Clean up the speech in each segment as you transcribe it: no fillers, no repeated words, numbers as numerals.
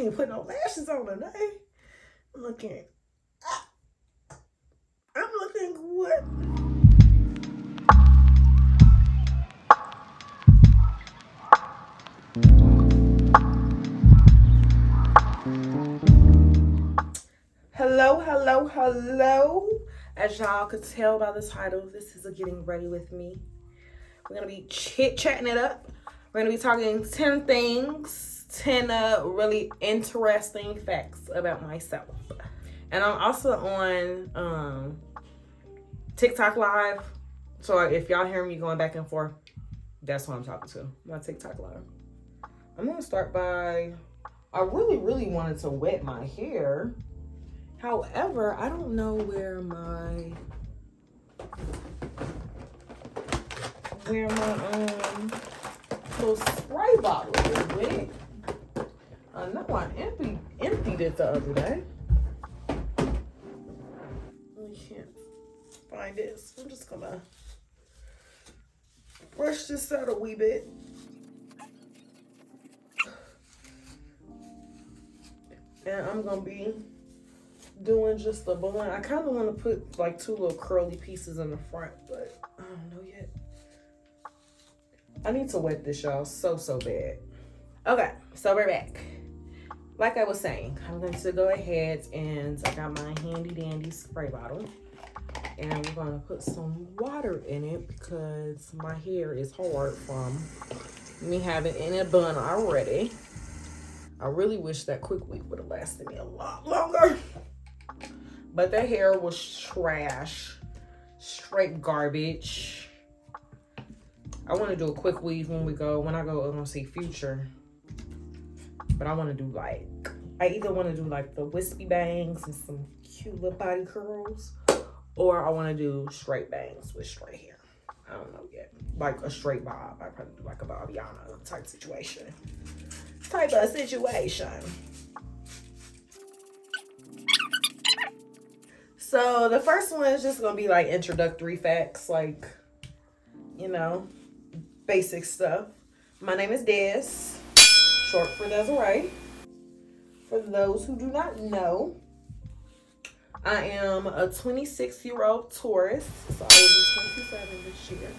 even put no lashes on today. I'm looking good. Hello. As y'all could tell by the title, this is a Getting Ready With Me. We're going to be chit-chatting it up. We're going to be talking 10 things, 10 really interesting facts about myself. And I'm also on TikTok Live. So if y'all hear me going back and forth, that's what I'm talking to, my TikTok Live. I'm going to start by, I really wanted to wet my hair. However, I don't know where my little spray bottle is with it. I know I emptied it the other day. I can't find it, so I'm just gonna brush this out a wee bit. And I'm gonna be doing just the blunt. I kind of want to put like 2 little curly pieces in the front, but I don't know yet. I need to wet this, y'all, so bad. Okay, so we're back. Like I was saying, I'm going to go ahead and I got my handy dandy spray bottle, and we're going to put some water in it because my hair is hard from me having it in a bun already. I really wish that quick weave would have lasted me a lot longer. But that hair was trash, straight garbage. I want to do a quick weave when I go, I'm going to see Future. But I want to do I either want to do like the wispy bangs and some cute little body curls, or I want to do straight bangs with straight hair. I don't know yet. Like a straight bob. I probably do like a Bobbiana type situation. So the first one is just gonna be like introductory facts, like, you know, basic stuff. My name is Des, short for Desiree. For those who do not know, I am a 26-year-old Taurus, so I will be 27 this year.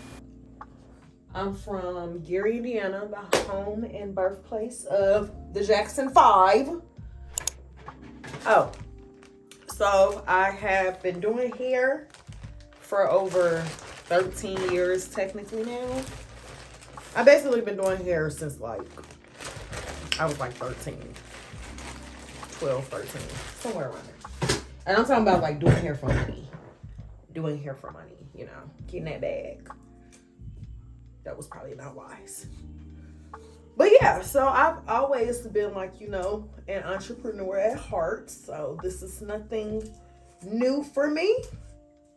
I'm from Gary, Indiana, the home and birthplace of the Jackson 5. Oh. So I have been doing hair for over 13 years technically now. I've basically been doing hair since like, I was like 13, 12, 13, somewhere around there. And I'm talking about like doing hair for money. Doing hair for money, you know, getting that bag. That was probably not wise. But yeah, so I've always been like, you know, an entrepreneur at heart. So this is nothing new for me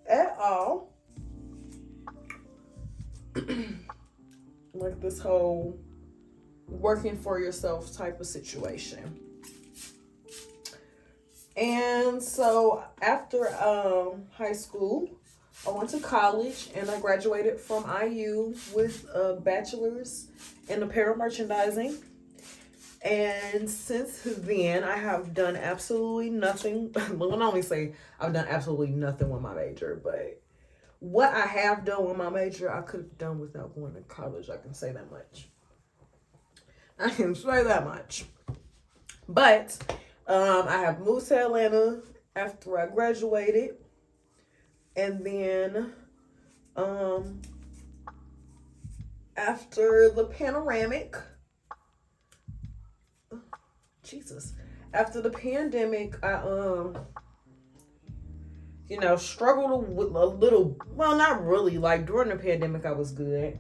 at all. Like this whole working for yourself type of situation. And so after high school, I went to college and I graduated from IU with a bachelor's in apparel merchandising. And since then, I have done absolutely nothing. Well, I only say I've done absolutely nothing with my major, but what I have done with my major, I could have done without going to college. I can say that much. But I have moved to Atlanta after I graduated. And then after the pandemic, I struggled with a little. Well, not really. Like during the pandemic, I was good.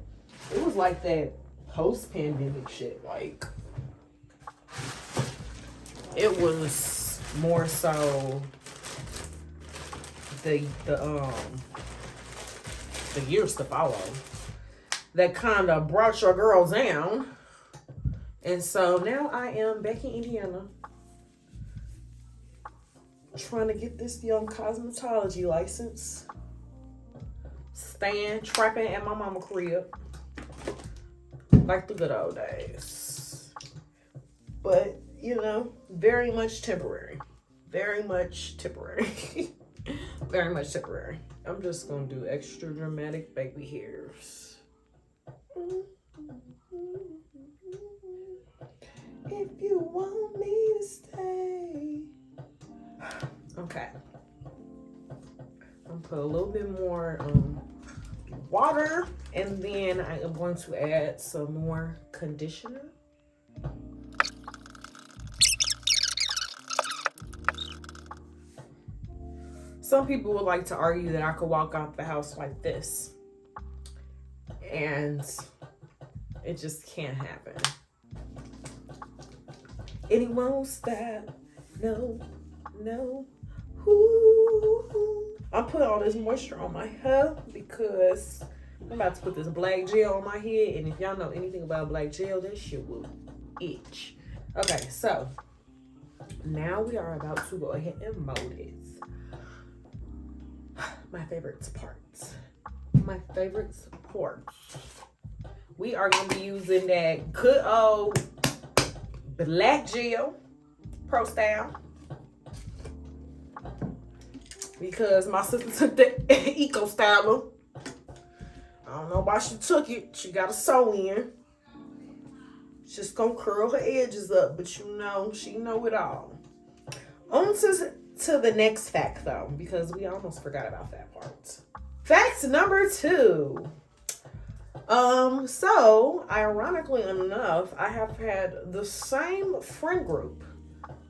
It was like that post-pandemic shit. Like it was more so the years to follow that kind of brought your girl down. And so now I am back in Indiana trying to get this young cosmetology license. Staying, trapping at my mama crib like the good old days. But, you know, very much temporary. Very much temporary. Very much temporary. I'm just gonna do extra dramatic baby hairs. If you want me to stay. Okay. I'm gonna put a little bit more water, and then I am going to add some more conditioner. Some people would like to argue that I could walk out the house like this, and it just can't happen. And it won't stop. No, no. Ooh. I'm putting all this moisture on my hair because I'm about to put this black gel on my head, and if y'all know anything about black gel, that shit will itch. Okay, so now we are about to go ahead and mold it. My favorite parts. My favorite parts. We are gonna be using that good old black gel, Pro Style, because my sister took the Eco Styler. I don't know why she took it. She got a sew in. She's just gonna curl her edges up, but you know, she know it all. On to the next fact though, because we almost forgot about that part. Fact number 2. So ironically enough, I have had the same friend group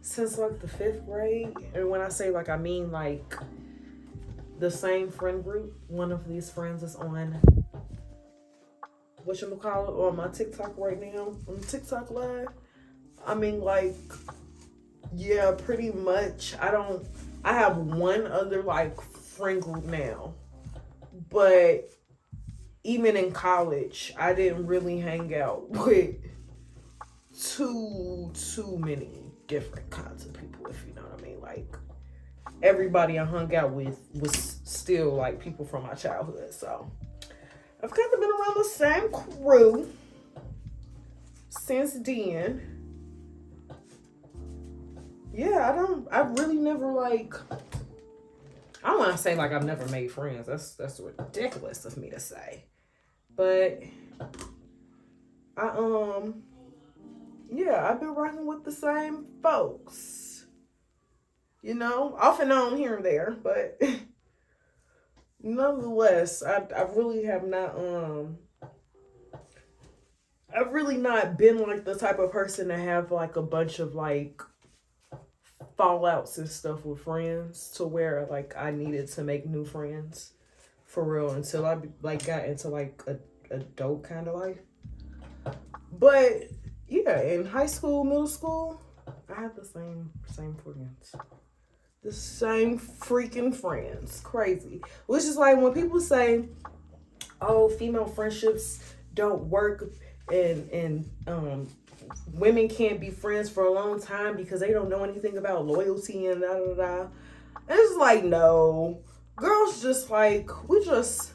since like the 5th grade. And when I say like, I mean like the same friend group. One of these friends is on whatchamacallit on my TikTok right now, on TikTok live. I mean, like, yeah, pretty much. I have one other like friend group now, but even in college, I didn't really hang out with too many different kinds of people, if you know what I mean. Like, everybody I hung out with was still like people from my childhood. So I've kind of been around the same crew since then. Yeah, I really never like, I don't want to say like I've never made friends. That's ridiculous of me to say. But yeah, I've been rocking with the same folks. You know, off and on here and there, but nonetheless, I really have not I've really not been like the type of person to have like a bunch of like fallouts and stuff with friends to where like I needed to make new friends for real until I like got into like a adult kind of life. But yeah, in high school, middle school, I had the same friends. The same freaking friends. Crazy. Which is like when people say, oh, female friendships don't work and women can't be friends for a long time because they don't know anything about loyalty and da da da. And it's like, no. Girls just like, we just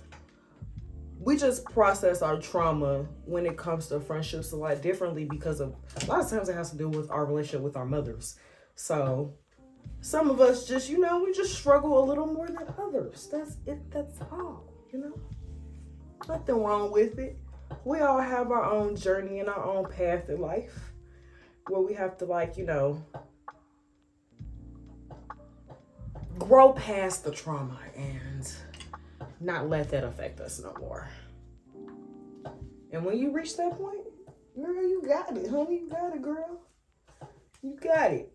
process our trauma when it comes to friendships a lot differently because of a lot of times it has to do with our relationship with our mothers. So some of us just, you know, we just struggle a little more than others. That's it. That's all, you know. Nothing wrong with it. We all have our own journey and our own path in life where we have to, like, you know, grow past the trauma and not let that affect us no more. And when you reach that point, girl, you got it, honey. You got it, girl. You got it.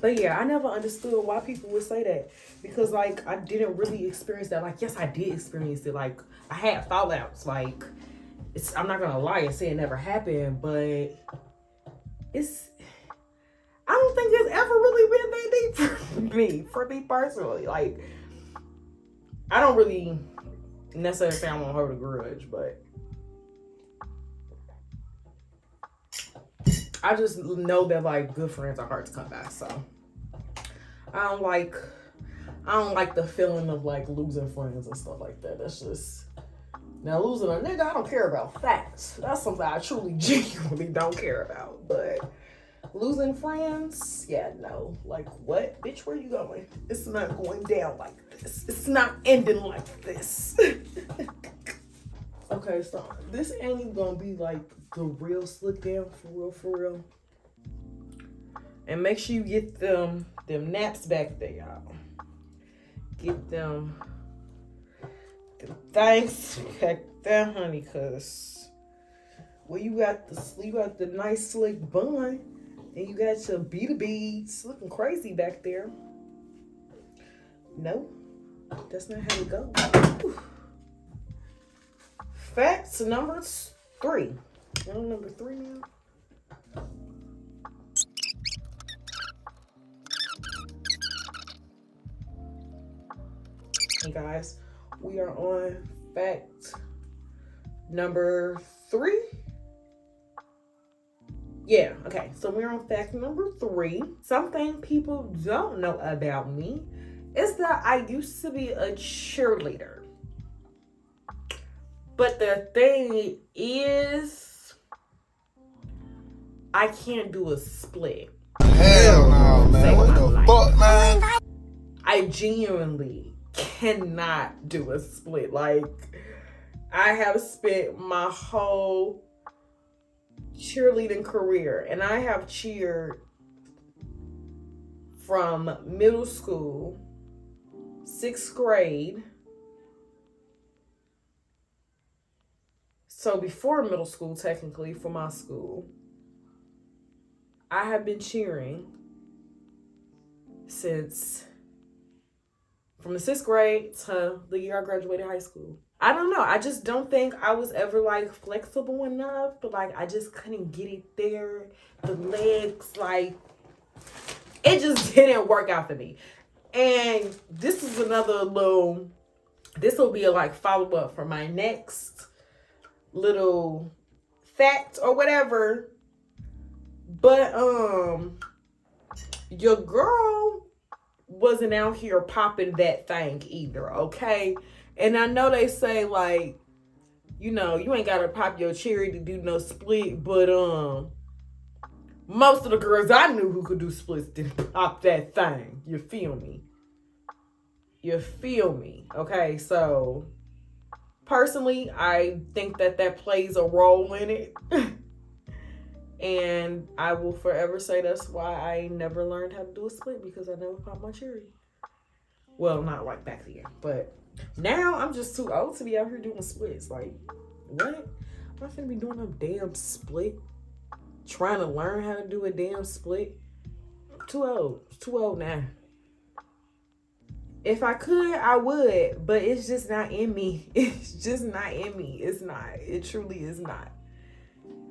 But yeah, I never understood why people would say that because, like, I didn't really experience that. Like, yes, I did experience it. Like, I had fallouts. Like, I'm not gonna lie and say it never happened, but I don't think it's ever really been that deep for me personally. Like, I don't really necessarily say I'm gonna hold a grudge, but I just know that like good friends are hard to come by. So I don't like the feeling of like losing friends and stuff like that. That's just, now losing a nigga, I don't care about facts. That's something I truly genuinely don't care about. But Losing friends? Yeah, no. Like, what? Bitch, where you going? It's not going down like this. It's not ending like this. Okay, so this ain't even gonna be like the real slick down, for real. And make sure you get them naps back there, y'all. Get them things back there, honey, cause well, you got the nice slick bun, and you got your beads looking crazy back there. No, that's not how it goes. Facts number 3. We're on number 3 now. Hey guys, we are on fact number 3. Yeah, okay, so we're on fact number 3. Something people don't know about me is that I used to be a cheerleader. But the thing is, I can't do a split. Hell no, man. What the fuck, man? I genuinely cannot do a split. Like, I have spent my whole cheerleading career, and I have cheered from middle school, 6th grade. So before middle school, technically, for my school, I have been cheering since from the 6th grade to the year I graduated high school. I don't know. I just don't think I was ever like flexible enough, but like I just couldn't get it there. The legs, like, it just didn't work out for me. And this is another little, this will be a like follow up for my next little fact or whatever. But your girl wasn't out here popping that thing either, okay? And I know they say like, you know, you ain't gotta pop your cherry to do no split, but most of the girls I knew who could do splits didn't pop that thing. You feel me? You feel me? Okay, so personally, I think that plays a role in it. And I will forever say that's why I never learned how to do a split, because I never popped my cherry. Well, not like back then, but now I'm just too old to be out here doing splits. Like, what? I'm not finna be doing a damn split. Trying to learn how to do a damn split. I'm too old. It's too old now. If I could, I would, but it's just not in me. It's just not in me. It's not. It truly is not.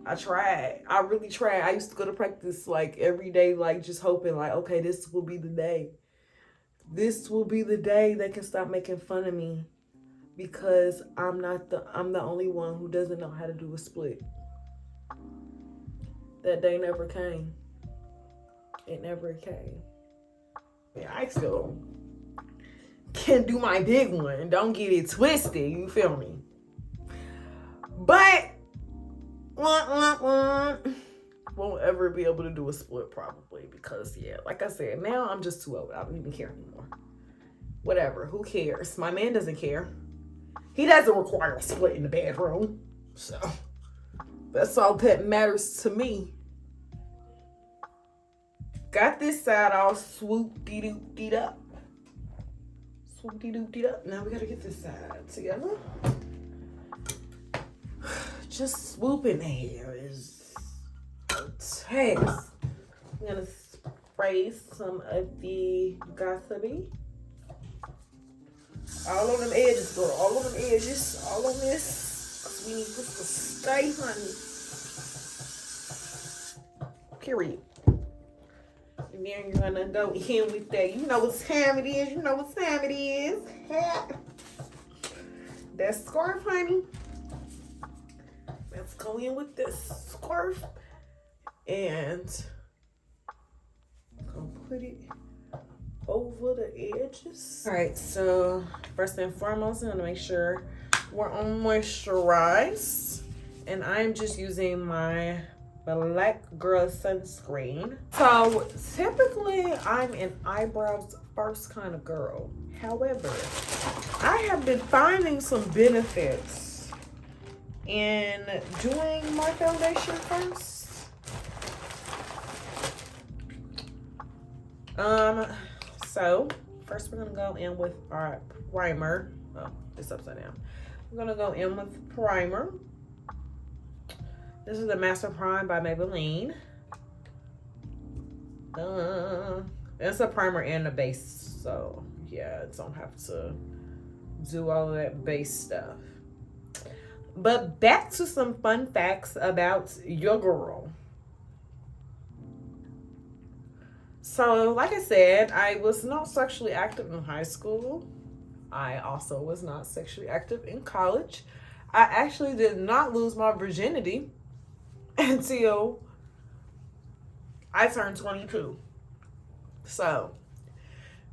I tried. I really tried. I used to go to practice like every day, like just hoping like, okay, this will be the day. This will be the day they can stop making fun of me, because I'm the only one who doesn't know how to do a split. That day never came. It never came. Yeah, I still can do my big one. Don't get it twisted. You feel me? But won't ever be able to do a split probably, because yeah, like I said, now I'm just too old. I don't even care anymore. Whatever. Who cares? My man doesn't care. He doesn't require a split in the bedroom. So that's all that matters to me. Got this side all swoop-de-doop-de up. Swoop-de-doop-de up. Now we gotta get this side together. Just swooping hair is a task. I'm gonna spray some of the subbie. All on them edges, girl. All on them edges. All on this. Because we need this to stay, honey. Period. And then you're gonna go in with that. You know what time it is. You know what time it is. That scarf, honey. Let's go in with this scarf. And go put it over the edges. All right, so first and foremost, I'm gonna make sure we're on moisturized. And I'm just using my Black Girl Sunscreen. So typically I'm an eyebrows first kind of girl. However, I have been finding some benefits in doing my foundation first. So first we're gonna go in with our primer. Oh, it's upside down. We're gonna go in with primer. This is the Master Prime by Maybelline. It's a primer and a base, so yeah, don't have to do all of that base stuff. But back to some fun facts about your girl. So, like I said, I was not sexually active in high school. I also was not sexually active in college. I actually did not lose my virginity until I turned 22. So,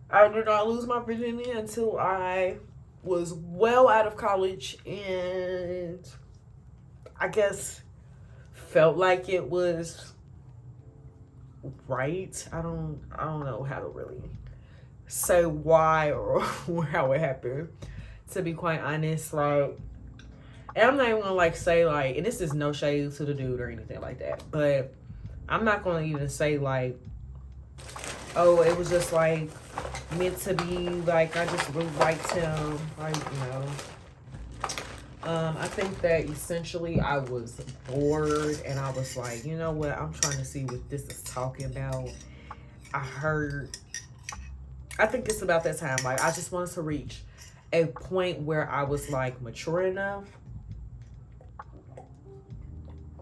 I did not lose my virginity until I was well out of college, and I guess felt like it was right. I don't know how to really say why or how it happened, to be quite honest. Like, and I'm not even gonna say and this is no shade to the dude or anything like that, but I'm not gonna even say oh, it was just meant to be, I just really liked him, I think that essentially I was bored, and I was like, you know what, I'm trying to see what this is talking about. I think it's about that time, I just wanted to reach a point where I was mature enough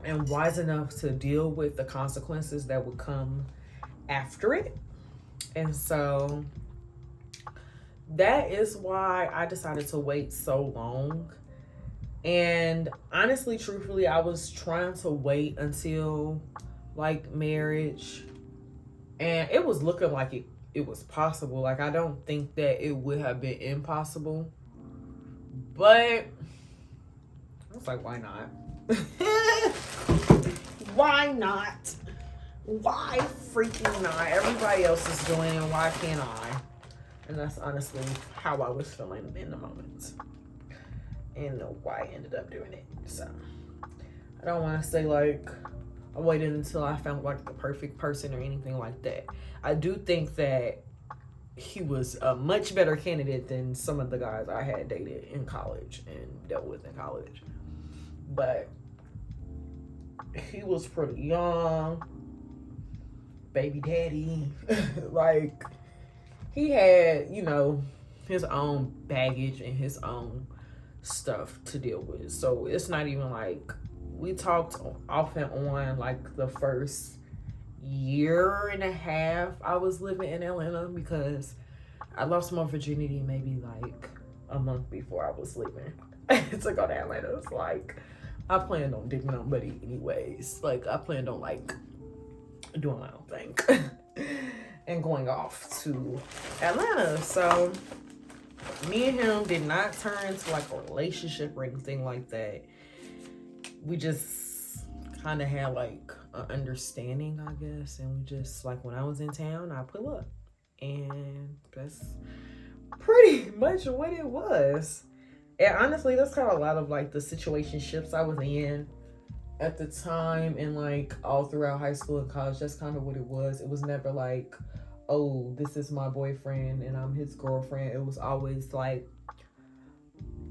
and wise enough to deal with the consequences that would come after it. And so that is why I decided to wait so long. And honestly, truthfully, I was trying to wait until marriage, and it was looking like it was possible. I don't think that it would have been impossible, but I was why not? Why not? Why freaking not? Everybody else is doing it, why can't I? And that's honestly how I was feeling in the moment, and why I ended up doing it. So I don't want to say I waited until I found the perfect person or anything like that. I do think that he was a much better candidate than some of the guys I had dated in college and dealt with in college. But he was pretty young, baby daddy. He had, his own baggage and his own stuff to deal with. So it's not even we talked off and on the first year and a half I was living in Atlanta, because I lost my virginity maybe a month before I was leaving to go to Atlanta. It's I planned on digging on buddy anyways. I planned on doing my own thing and going off to Atlanta. So me and him did not turn into a relationship or anything like that. We just kind of had an understanding, I guess, and we just when I was in town, I pull up, and that's pretty much what it was. And honestly, that's kind of a lot of the situationships I was in at the time, and all throughout high school and college. That's kind of what it was. It was never oh, this is my boyfriend and I'm his girlfriend. It was always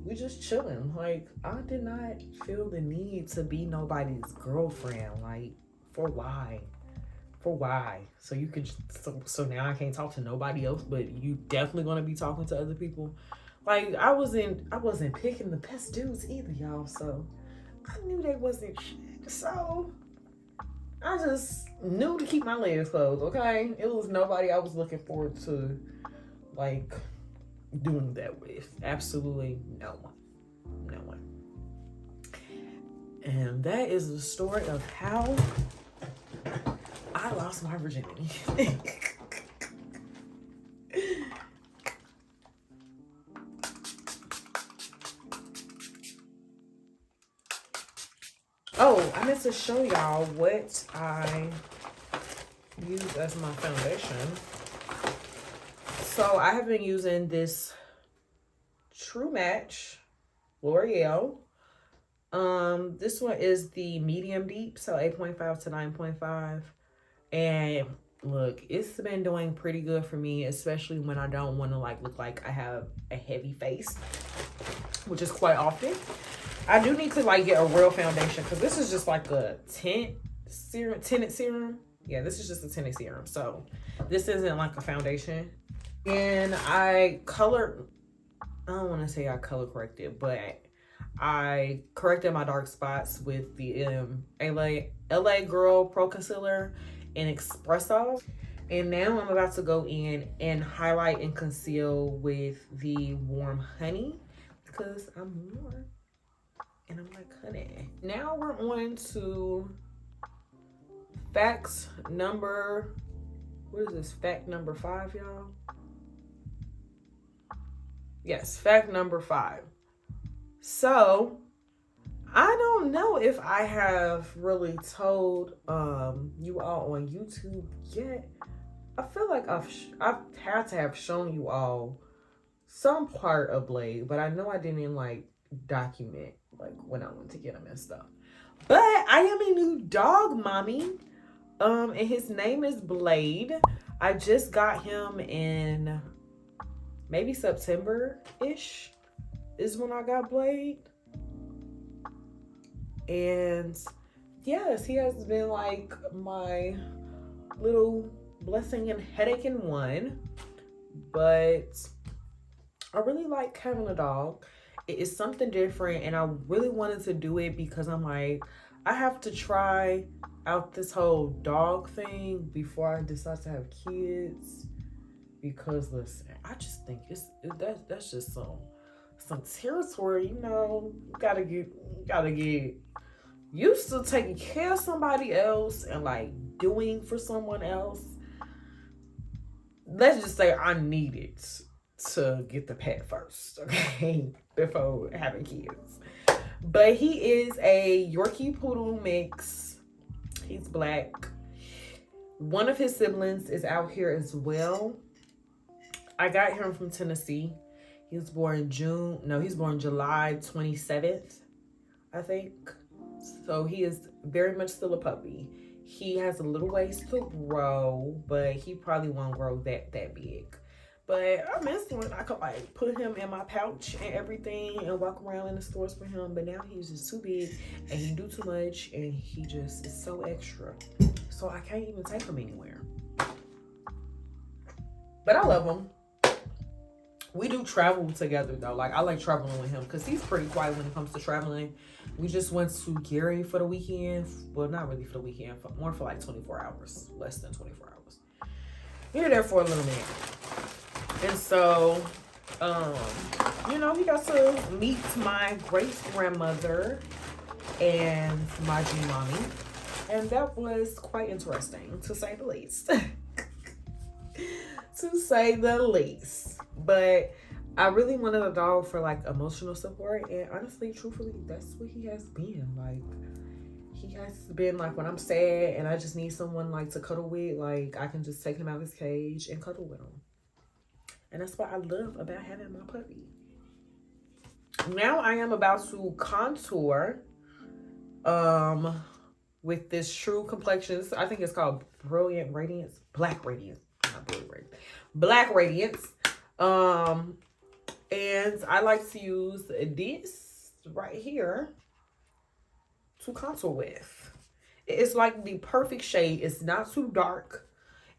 we just chilling. I did not feel the need to be nobody's girlfriend. For why? For why? So you could so now I can't talk to nobody else, but you definitely gonna be talking to other people. I wasn't picking the best dudes either, y'all. So I knew they wasn't shit. So I just knew to keep my legs closed, okay? It was nobody I was looking forward to doing that with. Absolutely no one. No one. And that is the story of how I lost my virginity. Oh, Oh, I meant to show y'all what I use as my foundation. So I have been using this True Match L'Oreal. This one is the medium deep, so 8.5 to 9.5. And look, it's been doing pretty good for me, especially when I don't want to look like I have a heavy face, which is quite often. I do need to get a real foundation because this is just like a tinted serum. Yeah, this is just a tinted serum. So this isn't like a foundation. And I don't want to say I color corrected, but I corrected my dark spots with the LA Girl Pro Concealer in Espresso. And now I'm about to go in and highlight and conceal with the Warm Honey because I'm warm and I'm like honey. Now we're on to fact number 5, y'all? Yes, fact number 5. So I don't know if I have really told you all on YouTube yet. I feel like I've had to have shown you all some part of Blade, but I know I didn't document when I went to get him and stuff. But I am a new dog mommy, and his name is Blade. I just got him in maybe September-ish is when I got Blade. And yes, he has been my little blessing and headache in one. But I really like having a dog. It is something different, and I really wanted to do it because I'm I have to try out this whole dog thing before I decide to have kids. Because listen, I just think that's just some territory, you gotta get used to taking care of somebody else and doing for someone else. Let's just say I needed to get the pet first, okay, before having kids. But he is a Yorkie Poodle mix. He's black. One of his siblings is out here as well. I got him from Tennessee. He was born July 27th, I think. So he is very much still a puppy. He has a little ways to grow, but he probably won't grow that big. But I miss when I could put him in my pouch and everything and walk around in the stores for him. But now he's just too big and he do too much and he just is so extra. So I can't even take him anywhere. But I love him. We do travel together though. I like traveling with him because he's pretty quiet when it comes to traveling. We just went to Gary for the weekend. Well, not really for the weekend, more for 24 hours, less than 24 hours. We were there for a little minute. And so, he got to meet my great grandmother and my G mommy. And that was quite interesting, to say the least. To say the least. But I really wanted a dog for emotional support, and honestly, truthfully, that's what he has been. He has been when I'm sad and I just need someone to cuddle with, I can just take him out of his cage and cuddle with him. And that's what I love about having my puppy. Now I am about to contour with this True Complexions. I think it's called Brilliant Radiance. Black Radiance. Not Brilliant Radiance. Black Radiance. And I like to use this right here to contour with. It's the perfect shade. It's not too dark.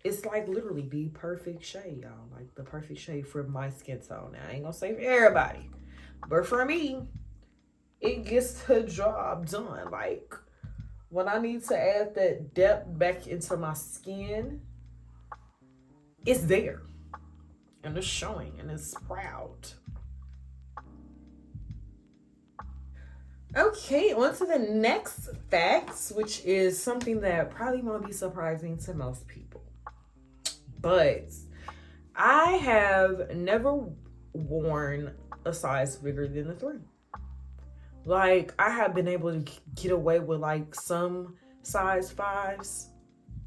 It's literally the perfect shade, y'all. The perfect shade for my skin tone. Now, I ain't gonna say for everybody, but for me, it gets the job done. When I need to add that depth back into my skin, it's there. And it's showing and it's proud. Okay, on to the next facts, which is something that probably won't be surprising to most people. But I have never worn a size bigger than a 3. Like, I have been able to get away with like some size 5s,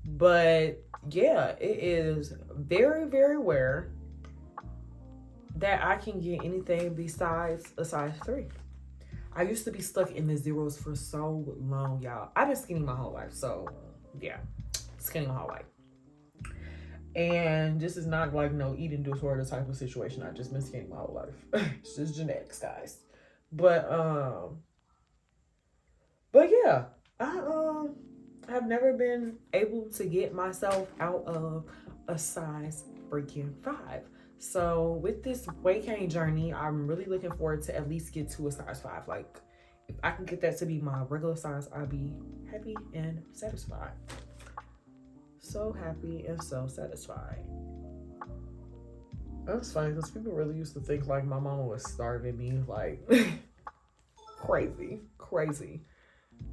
but yeah, it is very, very rare that I can get anything besides a size 3. I used to be stuck in the zeros for so long, y'all. I've been skinny my whole life, so yeah, skinny my whole life. And this is not like no eating disorder type of situation. I just been skinny my whole life. It's just genetics, guys. But yeah, I have never been able to get myself out of a size freaking 5. So with this weight gain journey, I'm really looking forward to at least get to a size 5. Like, if I can get that to be my regular size, I'll be happy and satisfied. So happy and so satisfied. That's funny because people really used to think like my mama was starving me, like crazy.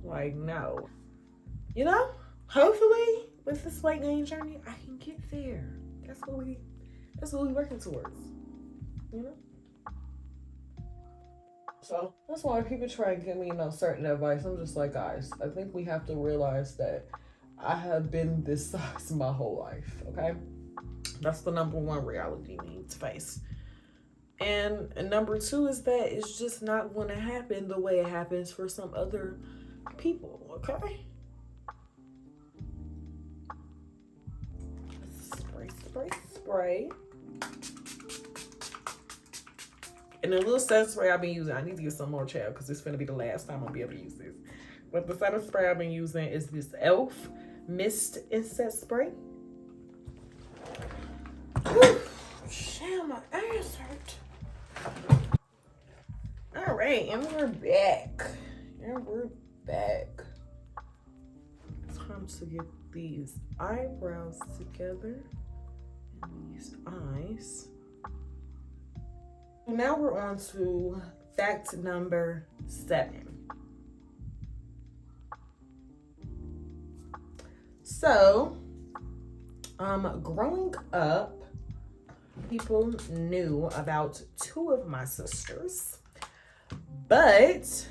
Like, no. You know, hopefully with this weight gain journey, I can get there. That's what we working towards. You know? So that's why people try and give me, certain advice. I'm just like, guys, I think we have to realize that I have been this size my whole life, okay? That's the number one reality we need to face. And number 2 is that it's just not going to happen the way it happens for some other people, okay? Spray. And the little setting spray I've been using, I need to get some more, child, because it's going to be the last time I'll be able to use this. But the setting spray I've been using is this e.l.f. Mist Insect Spray. Damn, my ass hurt. All right, and we're back. Time to get these eyebrows together and these eyes. Now we're on to fact number 7. So, growing up, people knew about 2 of my sisters, but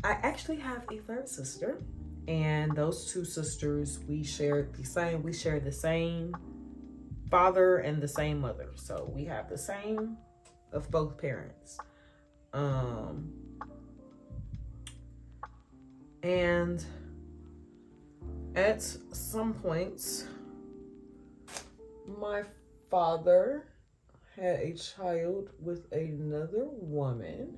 I actually have a 3rd sister, and those 2 sisters, we share the same father and the same mother. So we have the same of both parents. And at some point, my father had a child with another woman.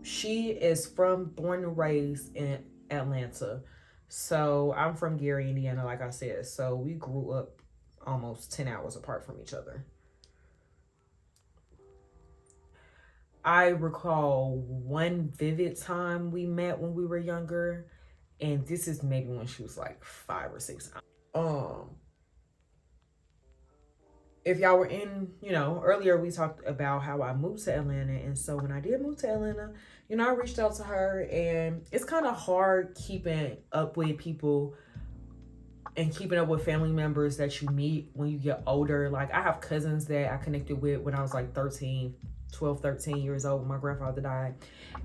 She is born and raised in Atlanta. So I'm from Gary, Indiana, like I said. So we grew up almost 10 hours apart from each other. I recall one vivid time we met when we were younger, and this is maybe when she was like 5 or 6. If y'all were in, earlier we talked about how I moved to Atlanta, and so when I did move to Atlanta, I reached out to her, and it's kind of hard keeping up with people and keeping up with family members that you meet when you get older. Like, I have cousins that I connected with when I was like 12, 13 years old when my grandfather died.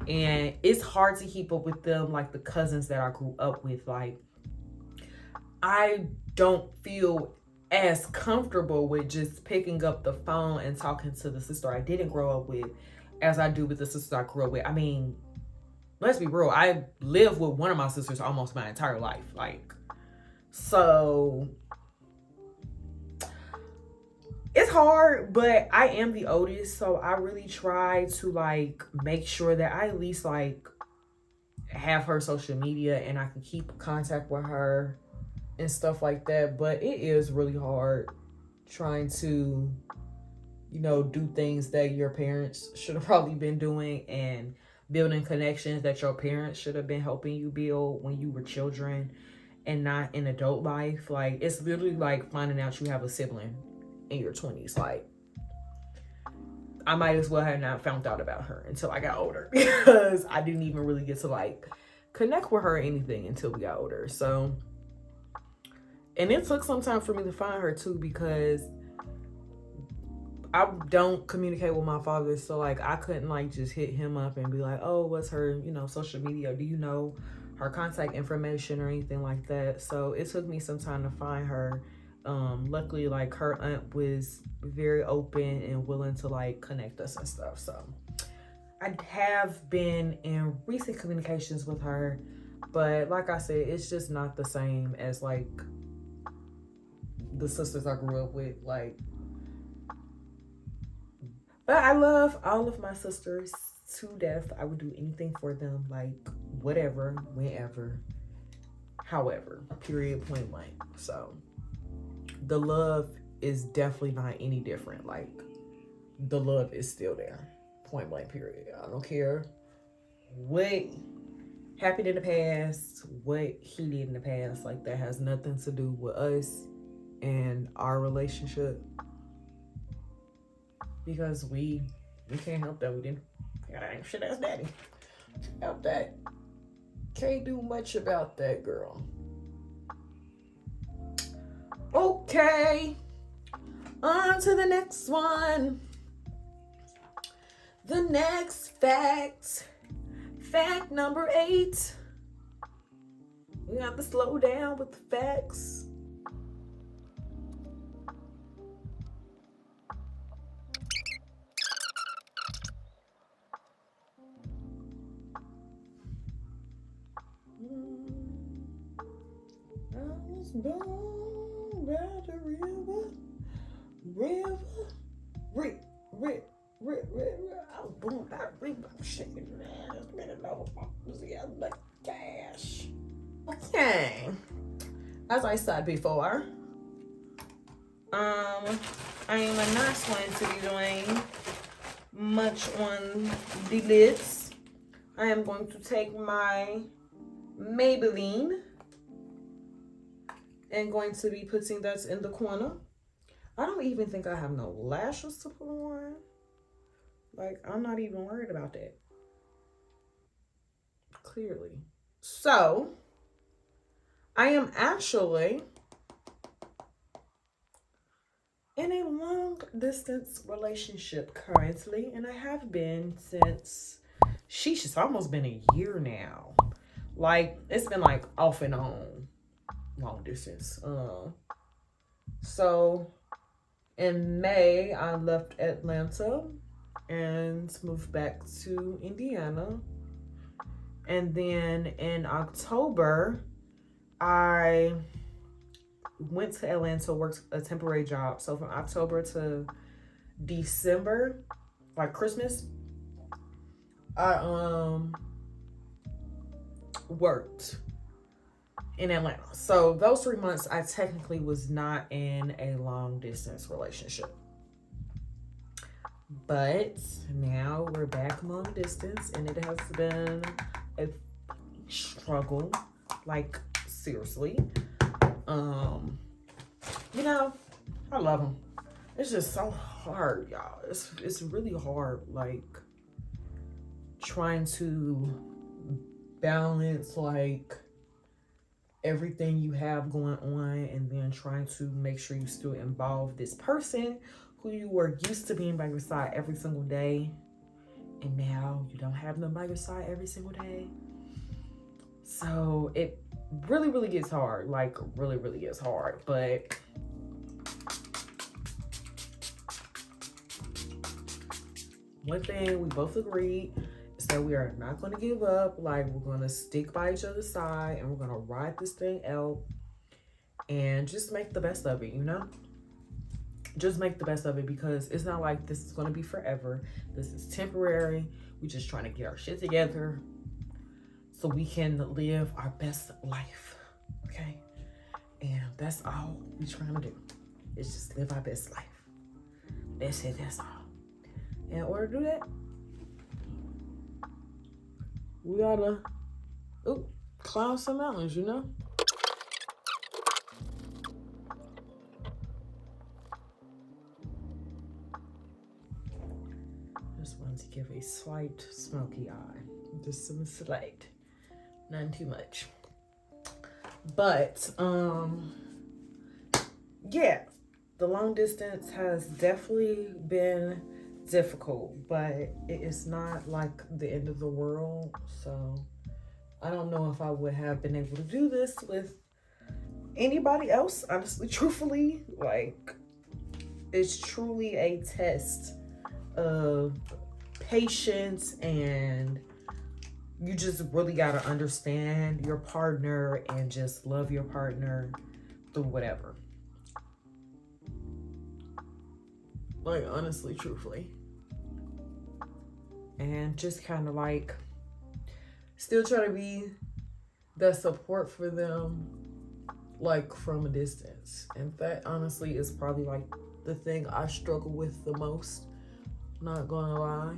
And it's hard to keep up with them, like the cousins that I grew up with. Like, I don't feel as comfortable with just picking up the phone and talking to the sister I didn't grow up with as I do with the sister I grew up with. I mean, let's be real. I lived with one of my sisters almost my entire life. Like, so it's hard, but I am the oldest, so I really try to like make sure that I at least like have her social media and I can keep contact with her and stuff like that. But it is really hard trying to, do things that your parents should have probably been doing and building connections that your parents should have been helping you build when you were children and not in adult life. Like, it's literally like finding out you have a sibling in your 20s. Like, I might as well have not found out about her until I got older because I didn't even really get to like connect with her or anything until we got older. So, and it took some time for me to find her too, because I don't communicate with my father, so like I couldn't like just hit him up and be like, oh, what's her, social media? Do you know her contact information or anything like that? So it took me some time to find her. Luckily, like her aunt was very open and willing to like connect us and stuff. So I have been in recent communications with her, but like I said, it's just not the same as like the sisters I grew up with. Like, but I love all of my sisters to death. I would do anything for them, like whatever, whenever, however, period, point blank. So the love is definitely not any different. Like the love is still there, point blank, period. I don't care what happened in the past, what he did in the past. Like that has nothing to do with us and our relationship, because we can't help that. We didn't. God, I ain't shit ass daddy. Help that. Can't do much about that, girl. Okay. On to the next one. The next fact. Fact number 8. We have to slow down with the facts. I was born by the river. I was born by the river. I'm shaking ass. Minute over like cash. Okay. As I said before, I am not going to be doing much on the lids. I am going to take my Maybelline and going to be putting that in the corner. I don't even think I have no lashes to put on. Like, I'm not even worried about that. Clearly. So, I am actually in a long distance relationship currently, and I have been since, sheesh, it's almost been a year now. Like, it's been like off and on long distance. So in May, I left Atlanta and moved back to Indiana. And then in October, I went to Atlanta, worked a temporary job. So from October to December, like Christmas, I worked in Atlanta. So those 3 months, I technically was not in a long distance relationship. But now we're back long distance, and it has been a struggle, like seriously. I love him. It's just so hard, y'all. It's really hard, like trying to balance like everything you have going on, and then trying to make sure you still involve this person who you were used to being by your side every single day, and now you don't have them by your side every single day. So it really, really gets hard. Like, really, really gets hard. But one thing we both agreed is that we are not going to give up. Like, we're going to stick by each other's side, and we're going to ride this thing out and just make the best of it, Just make the best of it, because it's not like this is going to be forever. This is temporary. We're just trying to get our shit together so we can live our best life, okay? And that's all we're trying to do, is just live our best life. That's it, that's all. In order to do that, we gotta climb some mountains, Just wanted to give a slight smoky eye. Just some slight. None too much. But, yeah. the long distance has definitely been difficult, but it is not like the end of the world. So I don't know if I would have been able to do this with anybody else, honestly, truthfully. Like, it's truly a test of patience, and you just really got to understand your partner and just love your partner through whatever. Like, honestly, truthfully. And just kind of like still try to be the support for them, like from a distance. And that honestly is probably like the thing I struggle with the most, not gonna lie.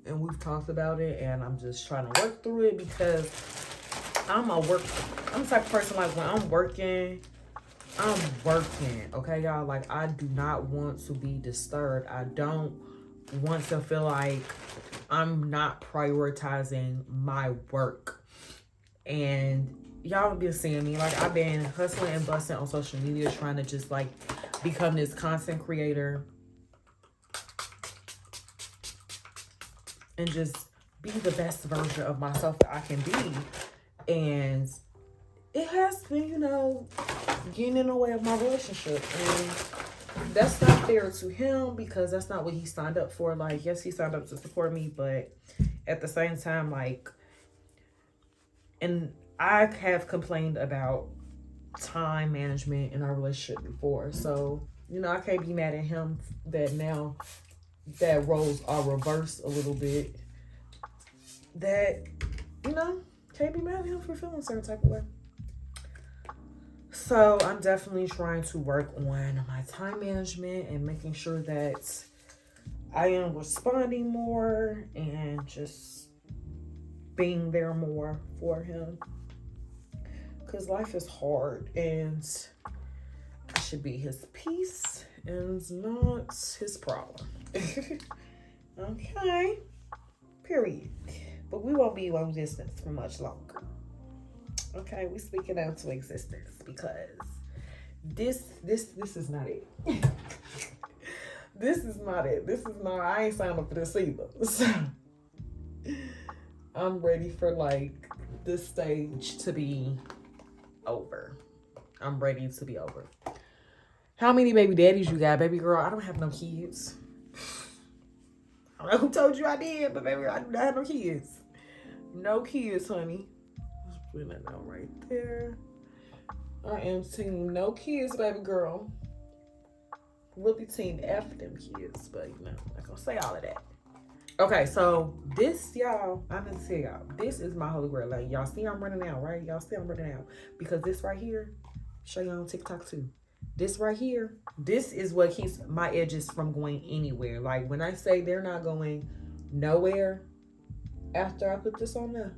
And we've talked about it, and I'm just trying to work through it because I'm the type of person, like, when I'm working, okay, y'all? Like, I do not want to be disturbed. I don't want to feel like I'm not prioritizing my work. And y'all have been seeing me, like, I've been hustling and busting on social media, trying to just like become this content creator and just be the best version of myself that I can be. And it has been, getting in the way of my relationship. And that's not fair to him because that's not what he signed up for. Like, yes, he signed up to support me, but at the same time, like, and I have complained about time management in our relationship before. So, I can't be mad at him that now that roles are reversed a little bit. That, can't be mad at him for feeling a certain type of way. So I'm definitely trying to work on my time management and making sure that I am responding more and just being there more for him. Because life is hard, and I should be his peace and not his problem. Okay. Period. But we won't be long distance for much longer. Okay, we speaking out to existence because this is not it. This is not it. I ain't signed up for this either. So I'm ready for like this stage to be over. I'm ready to be over. How many baby daddies you got, baby girl? I don't have no kids. I don't know who told you I did, but baby, I do not have no kids. No kids, honey. Just putting that down right there. I am team no kids, baby girl. Really team F them kids, but I'm not gonna say all of that. Okay, so this, y'all, I'm gonna tell y'all, this is my holy grail. Like, y'all see I'm running out, right? Y'all see I'm running out. Because this right here, show y'all on TikTok too. This right here, this is what keeps my edges from going anywhere. Like, when I say they're not going nowhere after I put this on there,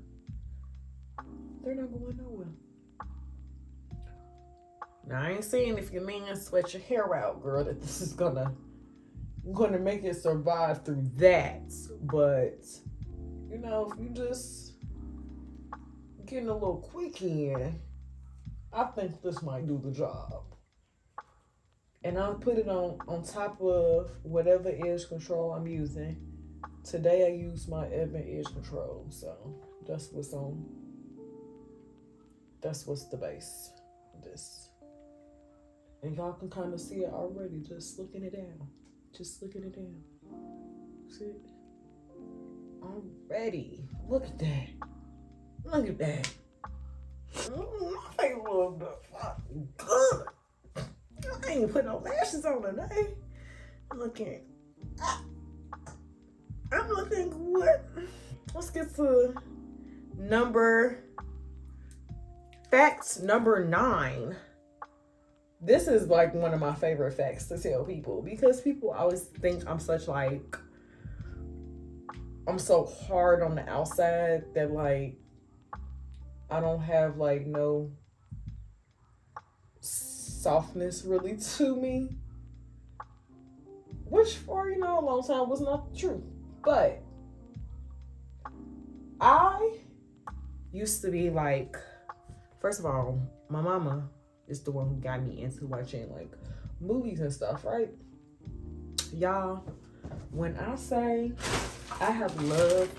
they're not going nowhere. Now, I ain't saying if your man sweat your hair out, girl, that this is gonna make it survive through that. But, if you just getting a little quick in, I think this might do the job. And I'll put it on top of whatever edge control I'm using. Today I use my Edmund edge control, so that's what's the base of this. And y'all can kind of see it already, just looking it down. See it? Already. Look at that. My face looks good. I ain't put no lashes on today. I'm looking good. Let's get to fact number 9. This is like one of my favorite facts to tell people because people always think I'm so hard on the outside that like I don't have like no softness really to me, which for a long time was not the truth. But I used to be like, first of all, my mama is the one who got me into watching like movies and stuff, right? Y'all, when I say I have loved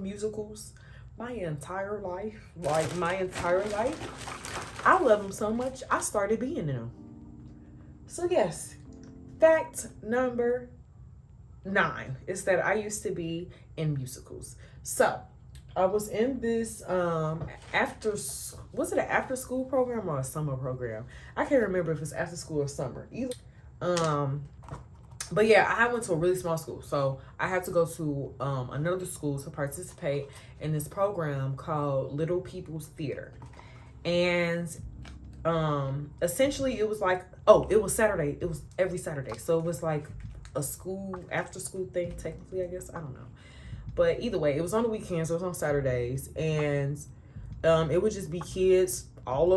musicals my entire life, I love them so much, I started being in them. So yes, fact number 9 is that I used to be in musicals. So I was in this was it an after school program or a summer program? I can't remember if it's after school or summer. Either but yeah, I went to a really small school, so I had to go to another school to participate in this program called Little People's Theater. And essentially it was like, it was Saturday. It was every Saturday. So it was like a school, after school thing, technically, I guess. I don't know. But either way, it was on the weekends, so it was on Saturdays. And it would just be kids from all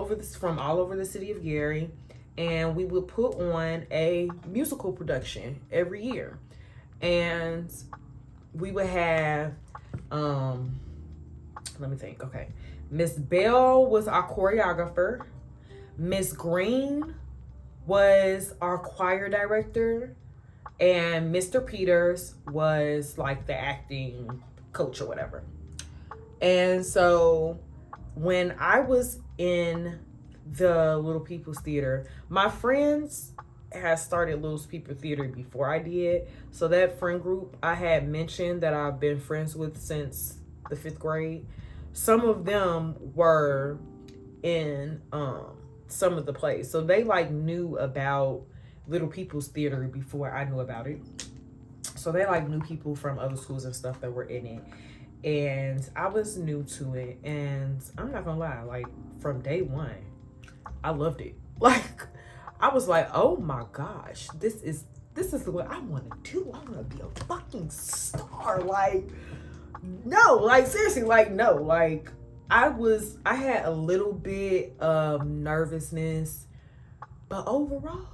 over the city of Gary. And we would put on a musical production every year. And we would have, let me think, okay. Miss Bell was our choreographer. Miss Green was our choir director. And Mr. Peters was like the acting coach or whatever. And so when I was in the Little People's Theater, my friends had started Little People's Theater before I did. So that friend group I had mentioned that I've been friends with since the 5th grade, some of them were in some of the plays. So they like knew about Little People's Theater before I knew about it. So they like knew people from other schools and stuff that were in it. And I was new to it. And I'm not gonna lie, like from day one, I loved it. Like I was like, oh my gosh, this is what I want to do. I want to be a fucking star. Like, no, like seriously, like no, like I had a little bit of nervousness, but overall,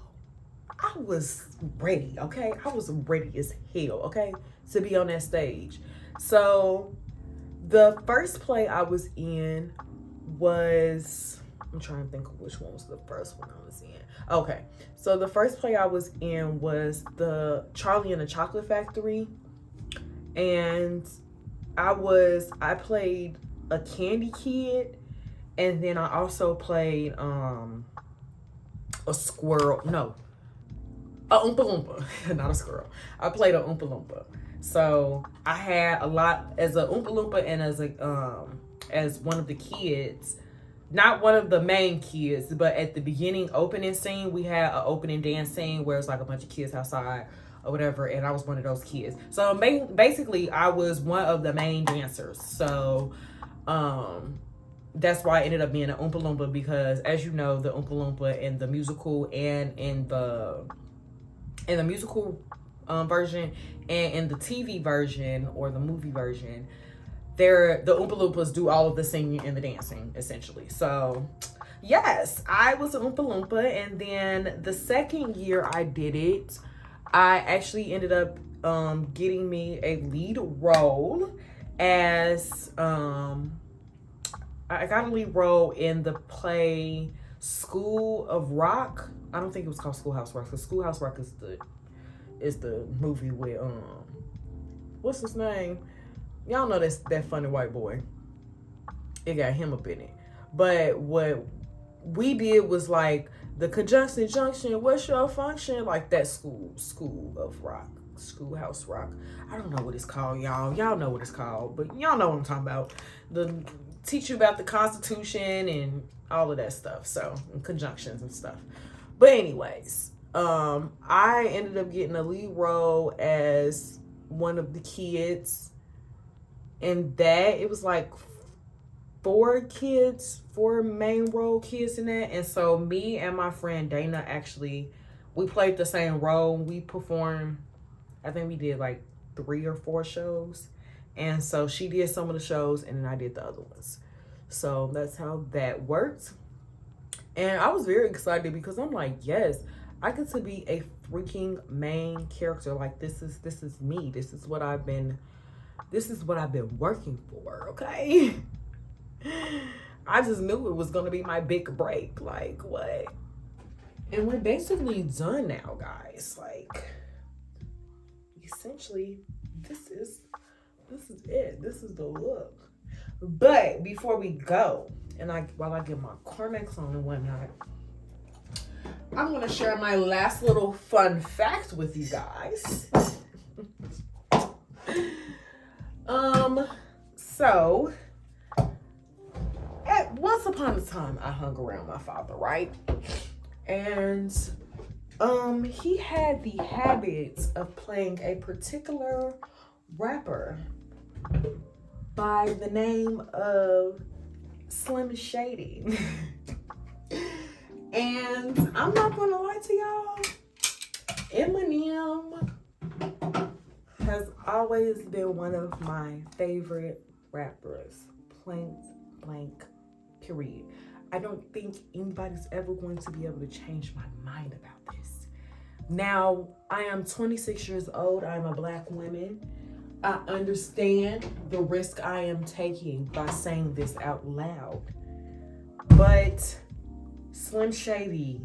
I was ready, okay? I was ready as hell, okay, to be on that stage. So the first play I was in was, I'm trying to think of which one was the first one I was in. Okay, so the first play I was in was the Charlie and the Chocolate Factory. And I played a candy kid, and then I also played a squirrel. No, a Oompa Loompa, not a squirrel. I played a Oompa Loompa. So I had a lot as a Oompa Loompa and as one of the kids. Not one of the main kids, but at the beginning opening scene, we had an opening dance scene where it's like a bunch of kids outside or whatever, and I was one of those kids. So basically, I was one of the main dancers. So that's why I ended up being an Oompa Loompa, because as you know, the Oompa Loompa in the musical and in the musical version and in the TV version or the movie version, the Oompa Loompas do all of the singing and the dancing, essentially. So, yes, I was an Oompa Loompa. And then the second year I did it, I actually ended up getting me a lead role as, I got a lead role in the play School of Rock. I don't think it was called Schoolhouse Rock, because Schoolhouse Rock is the movie with, what's his name? Y'all know that funny white boy. It got him up in it. But what we did was like the conjunction junction, what's your function? Like that school of rock, Schoolhouse Rock. I don't know what it's called, y'all. Y'all know what it's called, but y'all know what I'm talking about. Teach you about the Constitution and all of that stuff. So, and conjunctions and stuff. But anyways, I ended up getting a lead role as one of the kids. And that, it was like 4 main role kids in that. And so me and my friend Dana, actually, we played the same role. We performed, I think we did like 3 or 4 shows. And so she did some of the shows and then I did the other ones. So that's how that worked. And I was very excited because I'm like, yes, I get to be a freaking main character. Like this is me. This is what I've been working for, okay? I just knew it was gonna be my big break. Like, what? And we're basically done now, guys. Like, essentially, this is it. This is the look. But before we go, and while I get my Cormex on and whatnot, I'm gonna share my last little fun fact with you guys. So once upon a time, I hung around my father, right? And he had the habit of playing a particular rapper by the name of Slim Shady. And I'm not gonna lie to y'all, Eminem has always been one of my favorite rappers. Point blank, period. I don't think anybody's ever going to be able to change my mind about this. Now, I am 26 years old. I'm a Black woman. I understand the risk I am taking by saying this out loud. But Slim Shady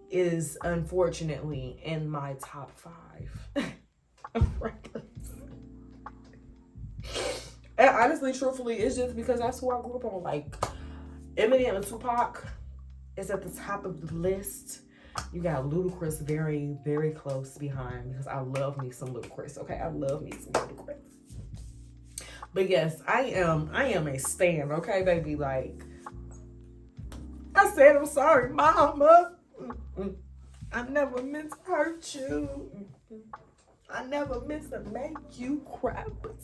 is unfortunately in my top 5 of rappers. And honestly, truthfully, it's just because that's who I grew up on. Like, Eminem and Tupac is at the top of the list. You got Ludacris very, very close behind because I love me some Ludacris. Okay, I love me some Ludacris. But yes, I am a stan. Okay, baby. Like, I said, I'm sorry, mama. I never meant to hurt you. I never meant to make you cry, but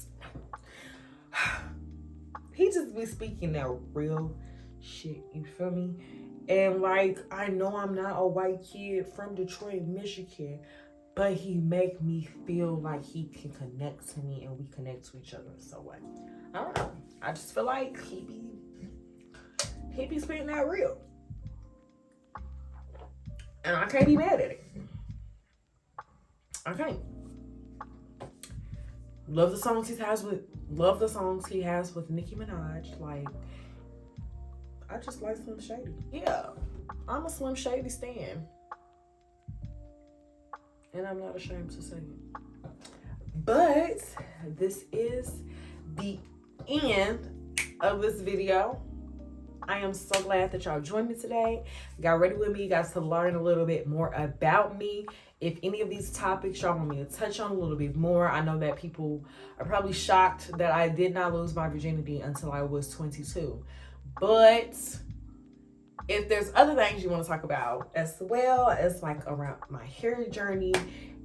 he just be speaking that real shit, you feel me? And like, I know I'm not a white kid from Detroit, Michigan, but he make me feel like he can connect to me and we connect to each other. So what? I don't know. I just feel like he be spitting that real. And I can't be mad at it. I can't. Love the songs he has with Nicki Minaj. Like, I just like Slim Shady. Yeah, I'm a Slim Shady stan. And I'm not ashamed to say it. But this is the end of this video. I am so glad that y'all joined me today. Got ready with me, guys, to learn a little bit more about me. If any of these topics y'all want me to touch on a little bit more, I know that people are probably shocked that I did not lose my virginity until I was 22. But if there's other things you want to talk about as well as like around my hair journey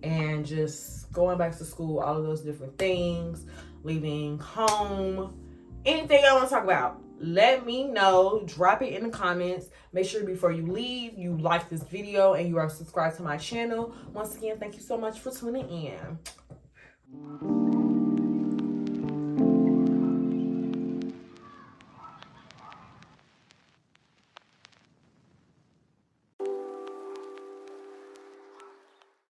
and just going back to school, all of those different things, leaving home, anything I want to talk about, let me know. Drop it in the comments. Make sure before you leave, you like this video and you are subscribed to my channel. Once again, thank you so much for tuning in.